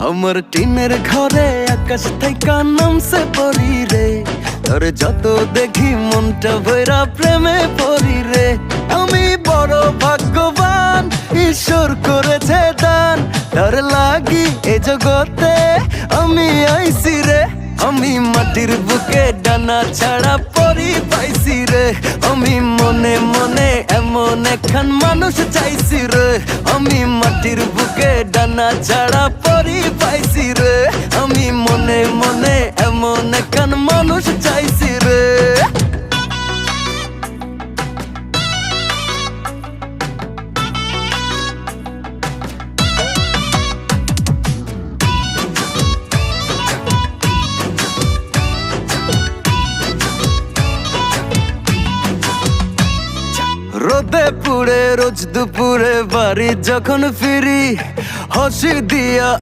আমার টিনের ঘরে আকাশ থেকে নামছে পরি রে, তোর যত দেখি মনটা ভৈরা প্রেমে পড়ি রে। আমি বড় ভাগ্যবান, ঈশ্বর করেছে দান, তার লাগি এ জগতে আমি আইছি রে। আমি মাটির বুকে ডানা ছাড়া পরি পাইছি রে, আমি মনে মনে এমন একখান মানুষ চাইছি রে। আমি মাটির বুকে ডানা ছাড়া পরি পাইছি রে, আমি মনে মনে এমন একখান মানুষ চাইছি রে। রোদে পুড়ে রোজ দুপুরে বাড়ি যখন ফিরি, হাসি দিয়া